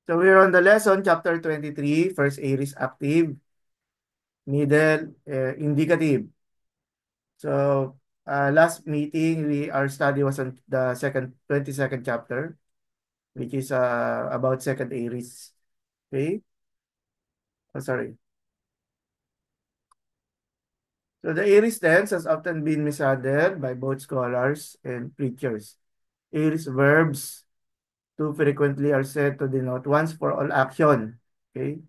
So we're on the lesson, chapter 23, first aorist active, middle indicative. So last meeting, our study was on the 22nd chapter, which is about second aorist. Okay? Oh, sorry. So the aorist tense has often been mishandled by both scholars and preachers. Aorist verbs too frequently are said to denote once for all action. Okay?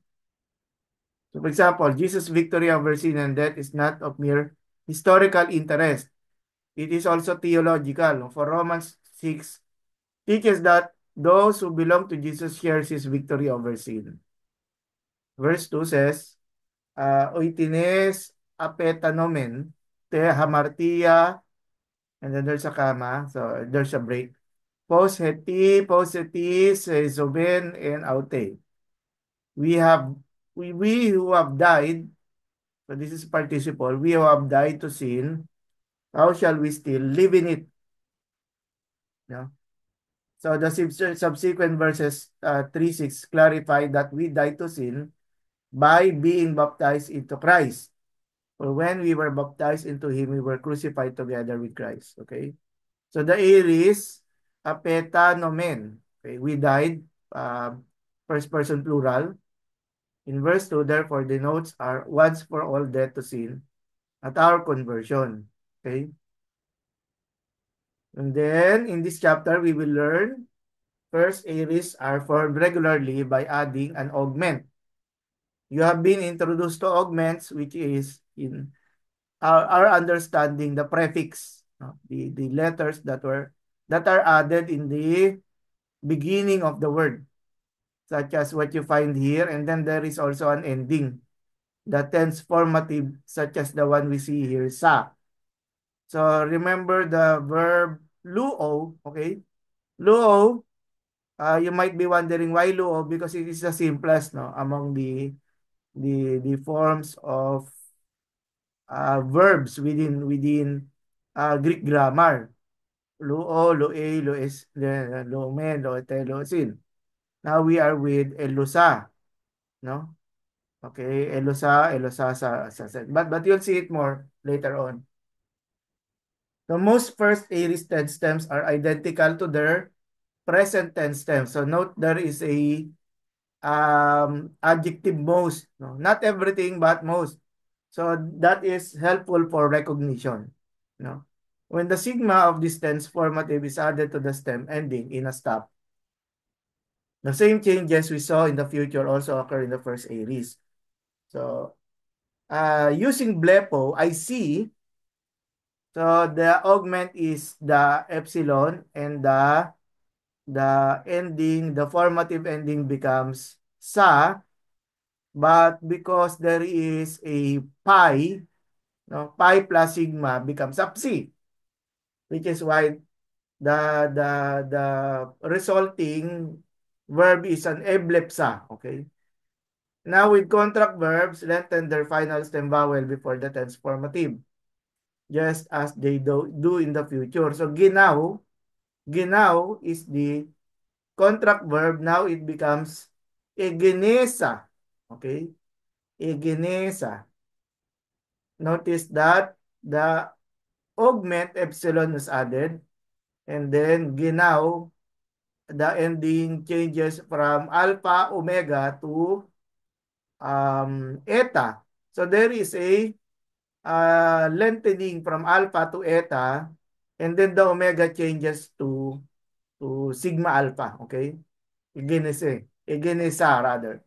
So for example, Jesus' victory over sin and death is not of mere historical interest. It is also theological. For Romans 6 teaches that those who belong to Jesus shares his victory over sin. Verse 2 says, oitines apetanomen te hamartia, and then there's a comma, so there's a break. Pos heti, pos hetis, zoben, and aute. We have, we who have died, so this is participle, we who have died to sin, how shall we still live in it? No? So the subsequent verses 3-6 clarify that we died to sin by being baptized into Christ. For when we were baptized into him, we were crucified together with Christ. Okay? So the aorist, apeta nomen. Okay? We died, first person plural. In verse 2, therefore, denotes our once for all death to sin at our conversion. Okay? And then, in this chapter, we will learn first aorists are formed regularly by adding an augment. You have been introduced to augments, which is in our understanding the prefix, the letters that are added in the beginning of the word, such as what you find here, and then there is also an ending, the tense formative, such as the one we see here, sa. So remember the verb luo, okay? Luo, you might be wondering why luo, because it is the simplest, no, among the forms of verbs within Greek grammar. Luo, loe, loes, lome, loete, losin. Now we are with elusa, no? Okay, elusa, elusa sa but you'll see it more later on. The most first aorist tense stems are identical to their present tense stems. So note there is a adjective most, no? Not everything but most. So that is helpful for recognition, no? When the sigma of this tense formative is added to the stem ending in a stop, the same changes we saw in the future also occur in the first aorist. So using blepo, I see. So the augment is the epsilon, and the ending, the formative ending becomes sa, but because there is a pi, no, pi plus sigma becomes psi, which is why the the the resulting verb is an eblepsa. Okay. Now with contract verbs, lengthen their final stem vowel before the tense formative, just as they do in the future. So ginaw is the contract verb. Now it becomes egenesa. Okay? Egenesa. Notice that the augment epsilon is added, and then ginaw, the ending changes from alpha omega to eta. So there is a lengthening from alpha to eta, and then the omega changes to sigma alpha. Okay? Egenesa rather.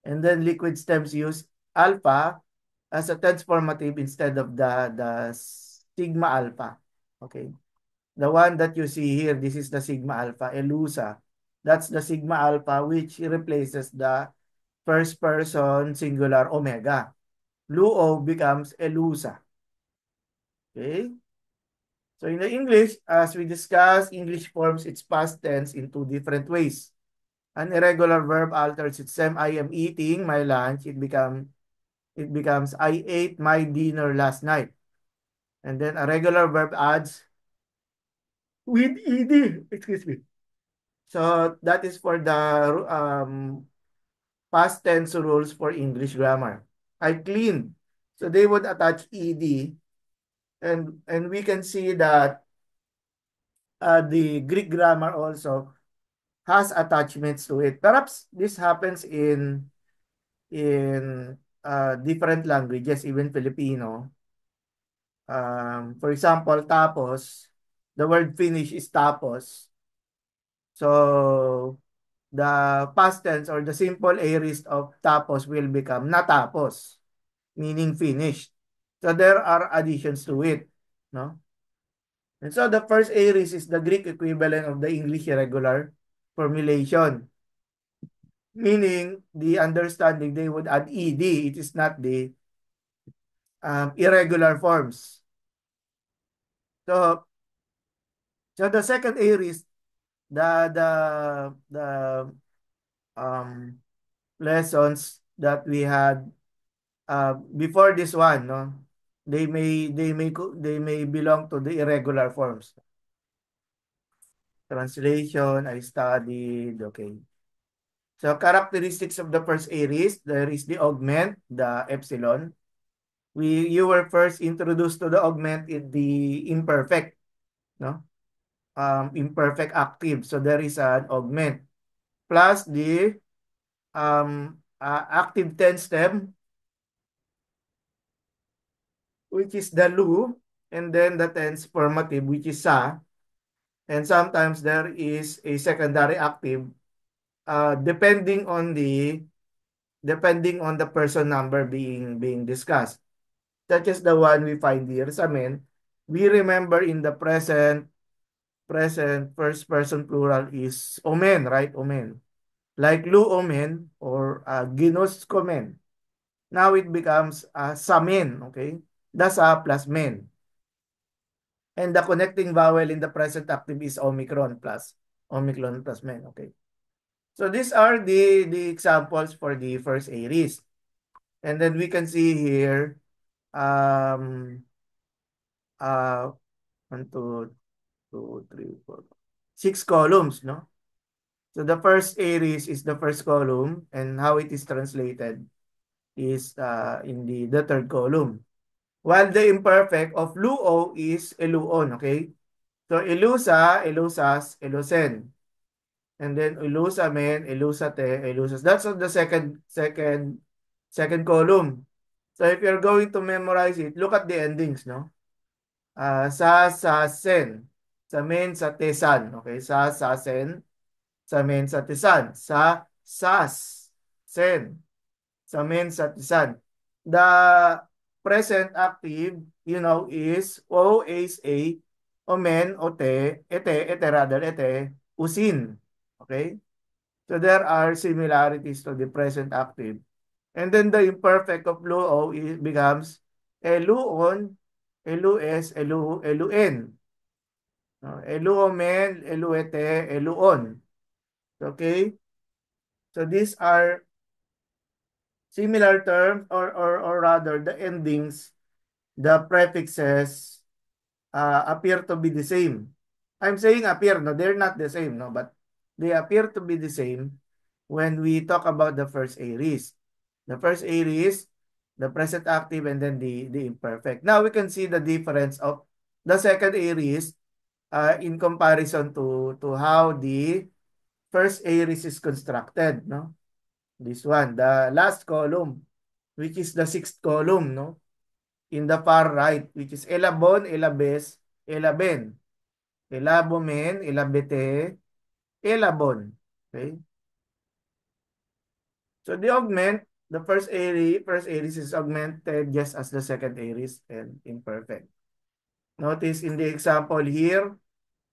And then liquid stems use alpha as a transformative instead of the sigma alpha. Okay. The one that you see here, this is the sigma alpha, elusa. That's the sigma alpha which replaces the first person singular omega. Luo becomes elusa. Okay. So in the English, as we discussed, English forms its past tense in two different ways. An irregular verb alters its stem. I am eating my lunch. It becomes I ate my dinner last night. And then a regular verb adds with ed. Excuse me. So that is for the past tense rules for English grammar. I cleaned. So they would attach ed, and we can see that the Greek grammar also has attachments to it. Perhaps this happens in different languages, even Filipino. For example, tapos, the word finish is tapos. So the past tense or the simple aorist of tapos will become natapos, meaning finished. So there are additions to it, no? And so the first aorist is the Greek equivalent of the English irregular formulation, meaning the understanding they would add ed. It is not the irregular forms. So the second aorist, the um lessons that we had before this one, no, they may belong to the irregular forms. Translation I studied. Okay, so characteristics of the first aorist, there is the augment, the epsilon. You were first introduced to the augment in the imperfect, no, imperfect active, so there is an augment plus the active tense stem, which is the lu, and then the tense formative, which is sa, and sometimes there is a secondary active, depending on the person number being discussed, such as the one we find here sa men. We remember in the present first person plural is omen, right? Omen, like lu omen or ginos komen. Now it becomes samen, okay? The sa plus men. And the connecting vowel in the present active is Omicron plus men. Okay. So these are the examples for the first aorist. And then we can see here um uh 1, 2, 3, 4, 6 columns, no? So the first aorist is the first column, and how it is translated is in the third column. While the imperfect of luo is eluon, okay? So elusa, elusas, elusen. And then elusamen, elusate, elusas. That's on the second column. So if you're going to memorize it, look at the endings, no? Sa sen, sa men sa tesan, okay? Sa sen, sa men sa tesan, sa sas sen, sa men sa tesan. The present active, is o, is a, omen, ote, ete rather, ete, usin. Okay? So there are similarities to the present active. And then the imperfect of luo becomes eluon, elus, eluen. No? Eluomen, eluete, eluon. Okay? So these are similar terms, or rather the endings, the prefixes appear to be the same. I'm saying appear, no, they're not the same, no, but they appear to be the same when we talk about the first aorist. The first aorist, the present active, and then the imperfect. Now we can see the difference of the second aorist in comparison to how the first aorist is constructed, no? This one, the last column, which is the sixth column, no? In the far right, which is elabon, elabes, elaben, elabomen, elabete, elabon. Okay? So the augment, the first aorist is augmented just as the second aorist and imperfect. Notice in the example here,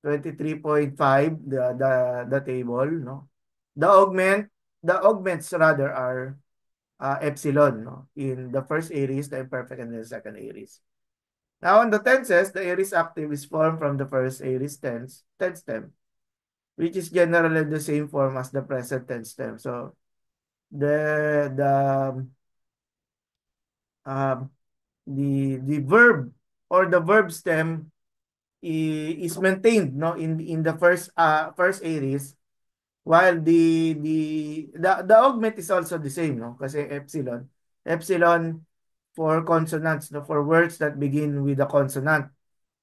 23.5, the table, no? The augments rather are epsilon, no? In the first aorist, the imperfect, and the second aorist. Now, on the tenses, the aorist active is formed from the first aorist tense stem, which is generally the same form as the present tense stem. So, the um, the verb or the verb stem is maintained, no, in the first aorist, While the augment is also the same, no? Kasi epsilon for consonants, no? For words that begin with a consonant,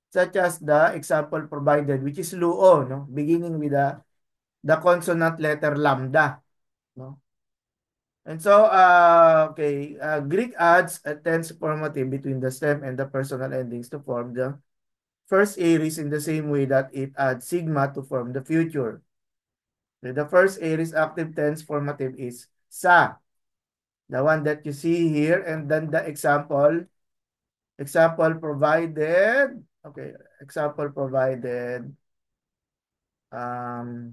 such as the example provided, which is luo, no? Beginning with the consonant letter lambda, no? And so, Greek adds a tense formative between the stem and the personal endings to form the first aorist in the same way that it adds sigma to form the future. The first aorist active tense formative is sa, the one that you see here, and then the example provided, example provided um,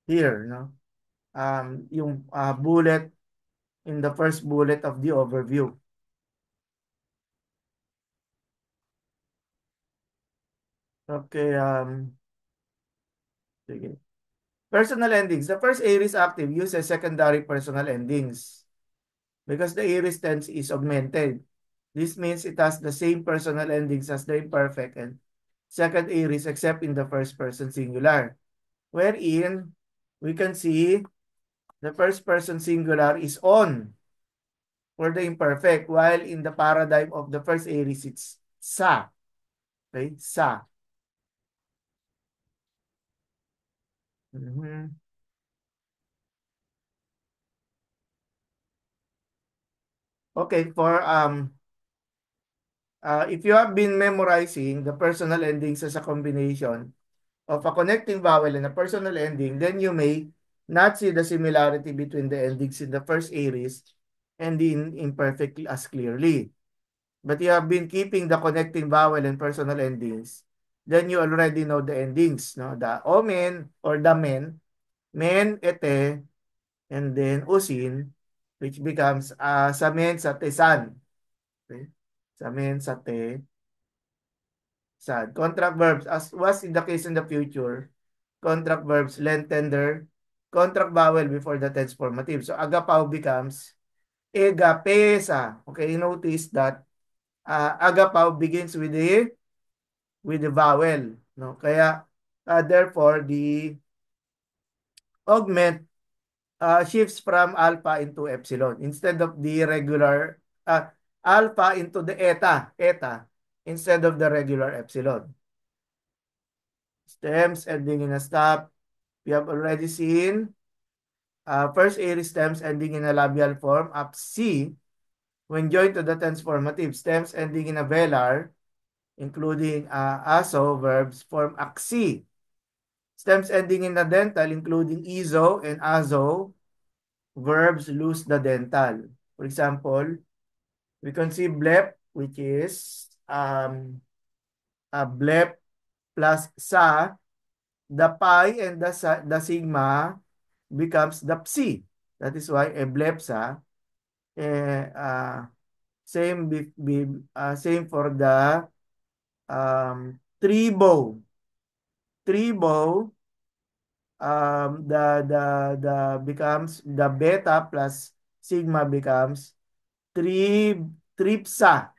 here, no? Yung bullet in the first bullet of the overview. Okay, sige. Personal endings. The first aorist active uses secondary personal endings because the aorist tense is augmented. This means it has the same personal endings as the imperfect and second aorist except in the first person singular, wherein we can see the first person singular is on for the imperfect, while in the paradigm of the first aorist, it's sa. Okay, sa. Mhm. Okay, if you have been memorizing the personal endings as a combination of a connecting vowel and a personal ending, then you may not see the similarity between the endings in the first aorist and in imperfect as clearly. But you have been keeping the connecting vowel and personal endings, then you already know the endings, no? The omen or the men, ete, and then usin, which becomes samen, sate, san. Okay? Samen, sate, san. Contract verbs, as was in the case in the future, contract verbs, lent, tender, contract vowel before the tense formative. So agapaw becomes egapesa. Okay, notice that agapaw begins with the vowel, no? Kaya therefore the augment shifts from alpha into epsilon instead of the regular alpha into the eta instead of the regular epsilon. Stems ending in a stop. We have already seen first aorist stems ending in a labial form up C when joined to the tense formative. Stems ending in a velar including aso verbs form aksi. Stems ending in a dental including iso and azo verbs lose the dental. For example, we can see blep, which is a blep plus sa. The pi and the sigma becomes the psi. That is why a blepsa. Eh, same same for the tribo. Tribo, the becomes the beta plus sigma becomes tripsa.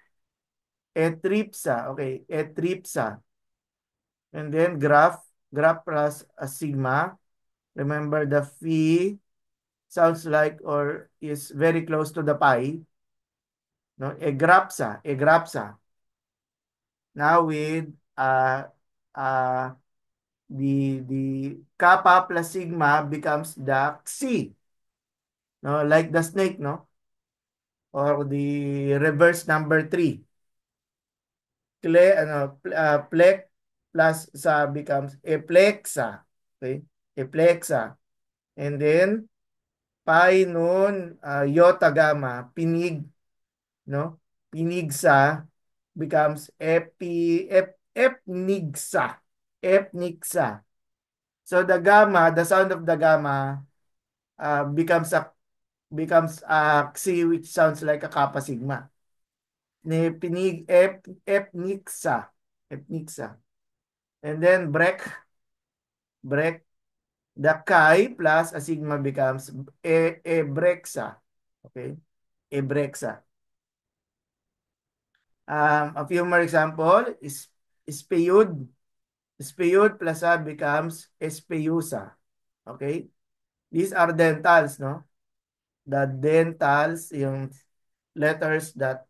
Etripsa. Okay, etripsa. And then graph plus a sigma. Remember the phi sounds like or is very close to the pi. No, egrapsa. Now with uh the kappa plus sigma becomes the xi. No, like the snake, no? Or the reverse number 3. Plek plus sa becomes eplexa. Okay? Eplexa. And then pi nun iota gamma pinig, no? Pinigsa becomes epnigsa. Epnigsa. So the gamma, the sound of the gamma becomes a xi which sounds like a kappa sigma. Epnixa. Epnixa. And then break. The chi plus a sigma becomes ebrexa. Okay? Ebrexa. A few more example is spayud. Spayud plus A becomes espeusa. Okay? These are dentals, no? The dentals, yung letters that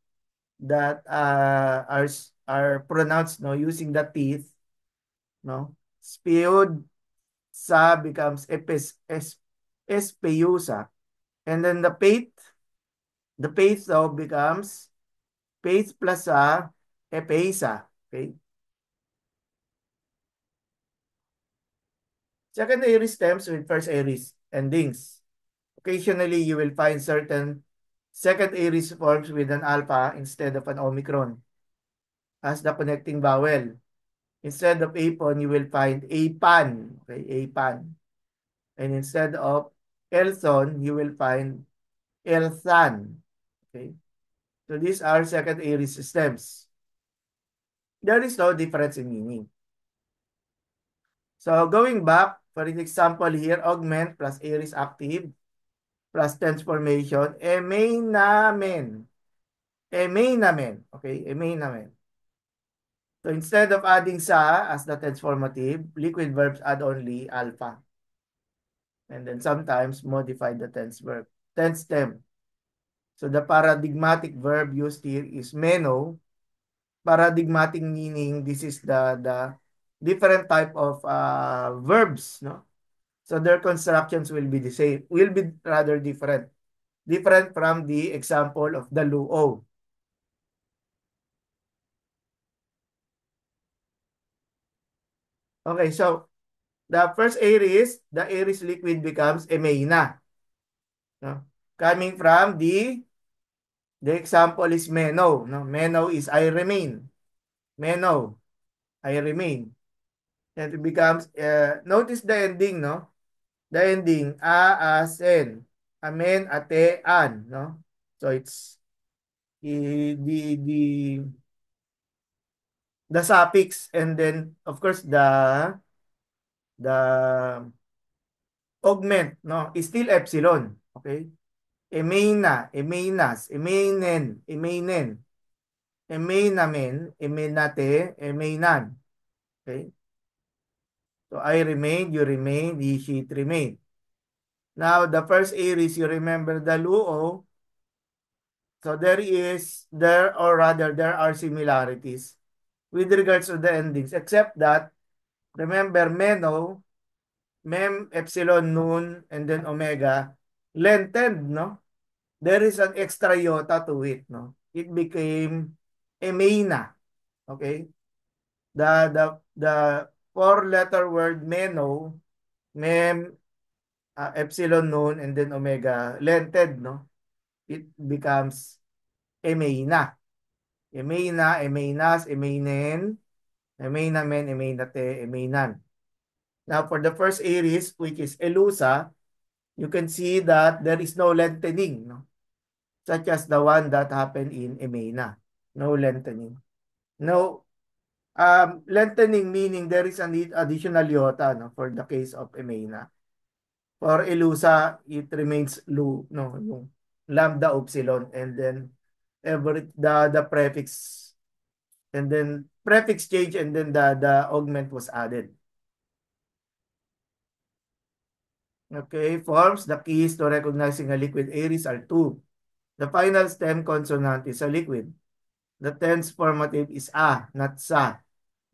are pronounced, no, using the teeth, no? Spayud sa becomes espeusa. And then the pate though becomes pate plus a epesa. Okay? Second aries stems with first aries endings. Occasionally, you will find certain second aries forms with an alpha instead of an omicron as the connecting vowel. Instead of apon, you will find apan. Okay, apan. And instead of elson, you will find elsan. Okay. So these are second aries stems. There is no difference in meaning. So going back, for example here, augment plus aries active plus tense formation, may namin. May namin. Okay, may namin. So instead of adding sa as the tense formative, liquid verbs add only alpha. And then sometimes modify the tense verb, tense stem. So the paradigmatic verb used here is meno. Paradigmatic meaning this is the different type of verbs, no? So their constructions will be the same, will be rather different. Different from the example of the luo. Okay, so the first the aries liquid becomes emena. No? Coming from the example is meno. No? Meno is I remain. Meno, I remain. And it becomes, notice the ending, no? The ending, a, sen, amen, ate, an, no? So it's the suffix and then of course the augment, no, is still epsilon. Okay? Emena, emenas, emenen, emenen, emenamen, emenate, emenan. Okay? So I remain, you remain, he, she, it remain. Now, the first aries, you remember the luo. So there are similarities with regards to the endings, except that, remember, meno, mem, epsilon, nun, and then omega, lengthened, no? There is an extra iota to it, no? It became emena, okay? The four-letter word meno, mem, epsilon, nun, and then omega, lengthened, no? It becomes emena. Emena, emenas, emenen, emenamen, emenate, emenan. Now, for the first aries, which is elusa, you can see that there is no lengthening, no? Such as the one that happened in emena. No lengthening. No, lengthening meaning there is an additional iota, no, for the case of emena. For elusa, it remains lu, no, yung lambda epsilon, and then the prefix, and then prefix change, and then the augment was added. Okay, forms, the keys to recognizing a liquid aries are two. The final stem consonant is a liquid. The tense formative is a, not sa.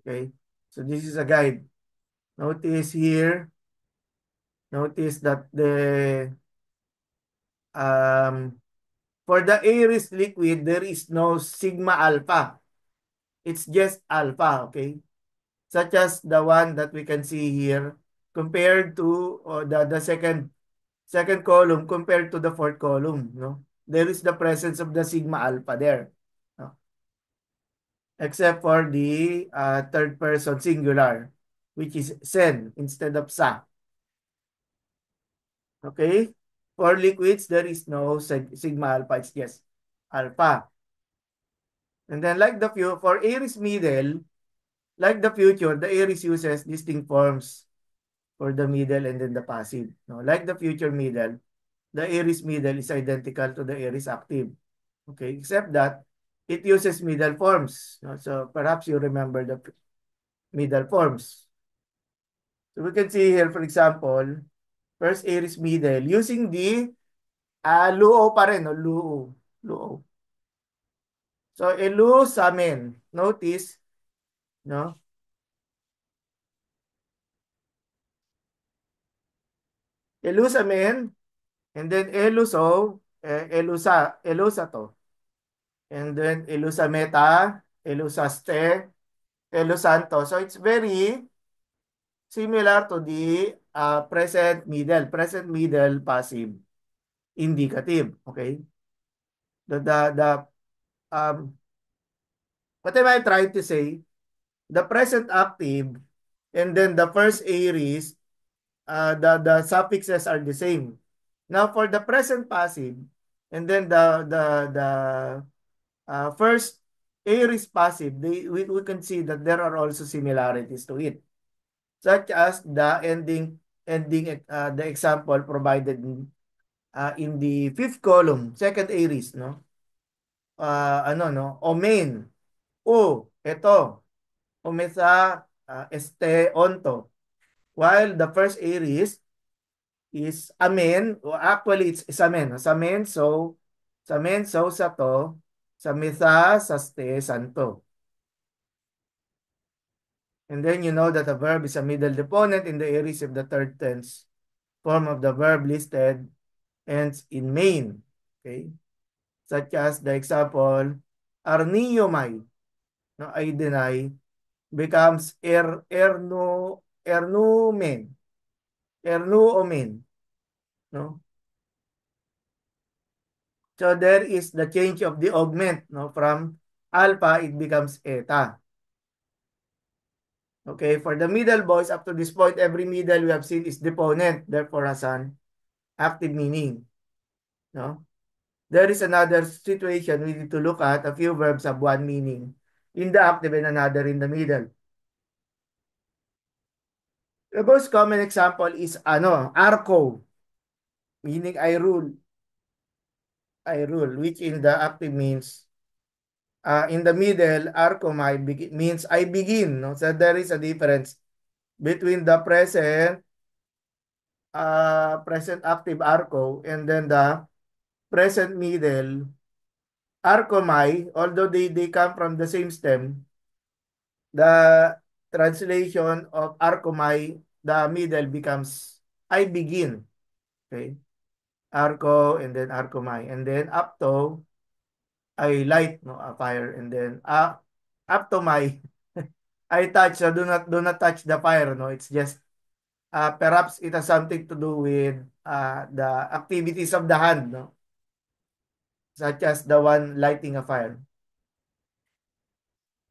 Okay, so this is a guide. Notice here, notice that um, for the aries liquid, there is no sigma alpha. It's just alpha, okay? Such as the one that we can see here compared to the second column compared to the fourth column, no? There is the presence of the sigma alpha there, no? Except for the third person singular, which is sen instead of sa. Okay? For liquids, there is no sigma alpha, it's just alpha. And then like the few, for aries middle, like the future, the aries uses distinct forms for the middle and then the passive. No? Like the future middle, the aries middle is identical to the aries active. Okay, except that it uses middle forms. No? So perhaps you remember the middle forms. So we can see here, for example, first aorist middle using the luo pa rin, no? Luo. Luo. So, elu sa amin. Notice, no? Elu sa amin, and then eluso, elusa to. And then elusa meta, elusaste, elusanto. So, it's very similar to the present middle passive indicative. Okay? The what am I trying to say? The present active and then the first aorist, the suffixes are the same. Now for the present passive and then the first aorist passive, we can see that there are also similarities to it, such as the ending the example provided in the fifth column, second aorist, no? Ano no? Omen. O, ito. Umesa onto. While the first aorist is amen, or actually it's amen. Samen, so, sato, samisa, saste, santo. And then you know that the verb is a middle deponent in the aorist if the third tense form of the verb listed ends in main. Okay? Such as the example, arniomai, no, I deny, becomes ernumen, ernuomen, no? So there is the change of the augment, no? From alpha, it becomes eta. Okay, for the middle voice, up to this point, every middle we have seen is deponent, therefore has an active meaning. No? There is another situation we need to look at. A few verbs have one meaning in the active and another in the middle. The most common example is arco, meaning I rule, which in the active means in the middle, arcomai means I begin. No? So there is a difference between the present active arco and then the present middle arcomai. Although they come from the same stem, the translation of arcomai, the middle becomes I begin. Okay, arco and then arcomai, and then apto I light, no, a fire, and then up to my I touch. So do not touch the fire. No, it's just perhaps it has something to do with the activities of the hand, no, such as the one lighting a fire.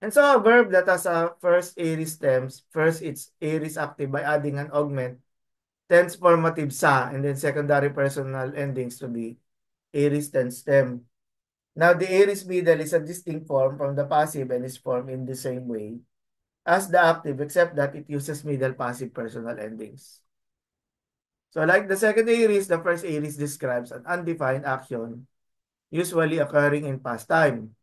And so a verb that has a first aorist stems, first it's aorist active by adding an augment, tense formative sa, and then secondary personal endings to the aorist tense stem. Now, the aorist middle is a distinct form from the passive and is formed in the same way as the active, except that it uses middle passive personal endings. So, like the second aorist, the first aorist describes an undefined action, usually occurring in past time.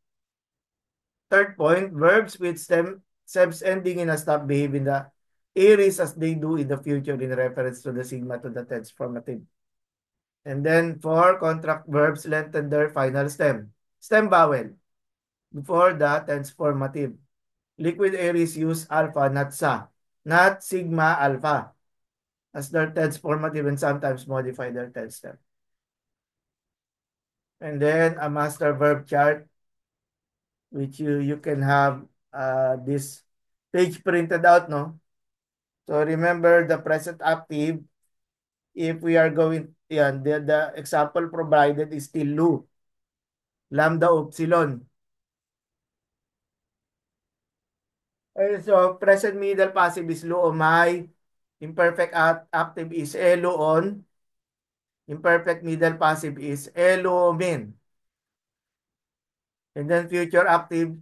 Third point, verbs with stems ending in a stop behave in the aorist as they do in the future in reference to the sigma to the tense formative. And then, for contract verbs lengthen their final stem vowel, before the tense formative. Liquid aorist use alpha, not sigma alpha, as their tense formative and sometimes modify their tense stem. And then a master verb chart, which you can have this page printed out, no? So remember the present active, if we are going, the example provided is still lu, lambda upsilon. So present middle passive is luomai, imperfect active is eluon, imperfect middle passive is eluomen. And then future active,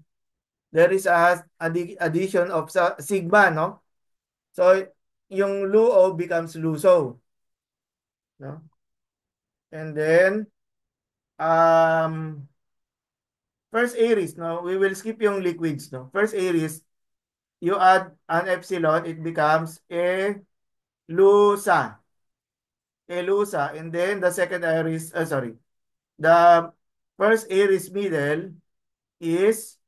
there is a addition of sigma, no? So yung luo becomes luso, no? And then first aorist, no? We will skip yung liquids, no? First aorist, you add an epsilon, it becomes Lusa. Elusa. And then the second aorist, sorry. The first aorist middle is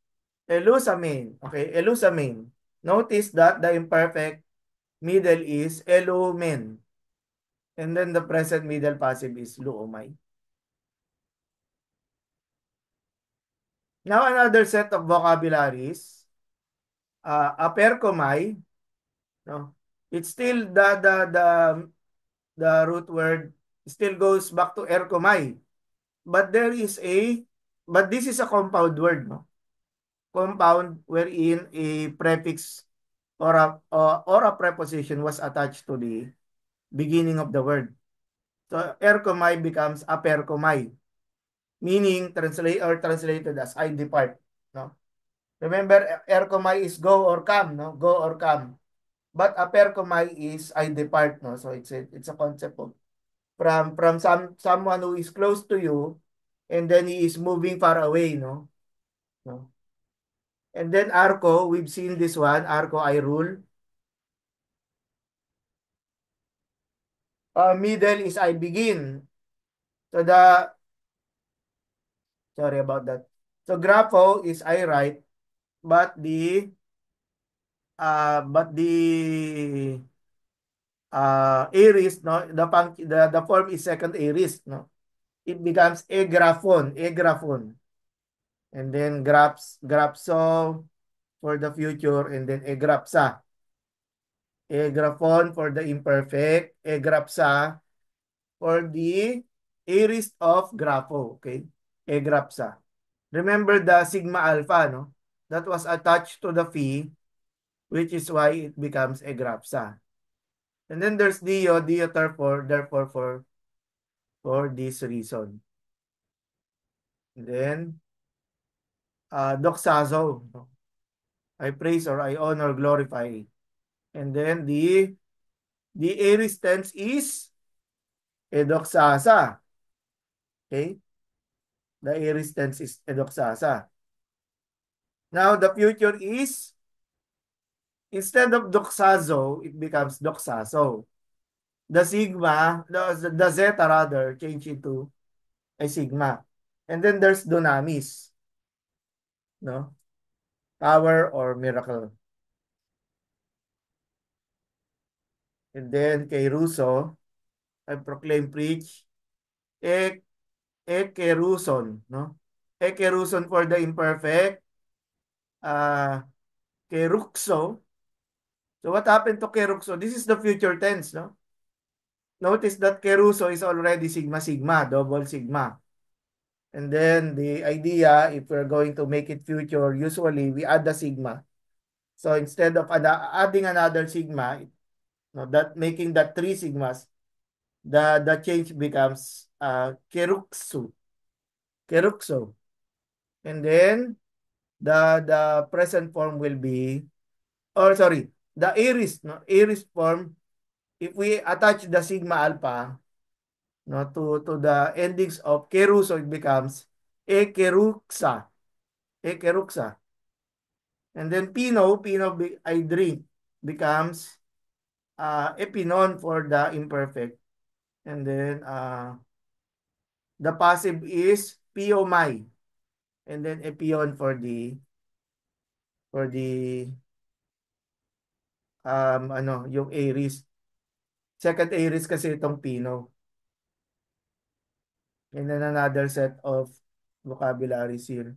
elusamine. Okay, elusamine. Notice that the imperfect middle is elumen. And then the present middle passive is luomai. Now another set of vocabularies. Aperkomai. No? It's still the root word still goes back to erkomai. But there is but this is a compound word, no? Compound wherein a prefix or a preposition was attached to the beginning of the word. So erkomai becomes aperkomai, meaning translated as I depart. No? Remember, erkomai is go or come, no? Go or come. But aperkomai is I depart, no? So it's a concept of from someone who is close to you, and then he is moving far away, no? No. And then arco, we've seen this one, arco I rule. Middle is I begin. So sorry about that. So grapho is I write, but aorist, no, the form is second aorist, no. It becomes agraphon, and then grapso for the future, and then egrapsa. Egraphon for the imperfect, egrapsa for the aorist of grapho, okay? Egrapsa. Remember the sigma alpha, no? That was attached to the phi, which is why it becomes egrapsa. And then there's dio therefore for this reason. And then doxazo, no? I praise or I honor, glorify. And then the aorist tense is edoxasa. Okay? The aorist tense is edoxasa. Now the future is, instead of doxazo, it becomes doxaso. The sigma, the zeta rather, change into a sigma. And then there's dunamis, no? Power or miracle. And then kay Russo, I proclaim, preach, e, ekeruson, no? Ekeruson for the imperfect, keruxo. So what happened to keruxo? This is the future tense, no? Notice that keruso is already sigma sigma, double sigma. And then the idea, if we're going to make it future, usually we add the sigma. So instead of adding another sigma, no, that making that three sigmas, the change becomes keruxo. Keruxo. And then the present form will be, or sorry, the aorist, no, aorist form, if we attach the sigma alpha, no, to the endings of keruso, it becomes ekeruxa. Ekeruxa. And then I drink, becomes epinon for the imperfect. And then the passive is piomai. And then epion for the yung aorist. Second aorist kasi itong pino. And then another set of vocabularies here.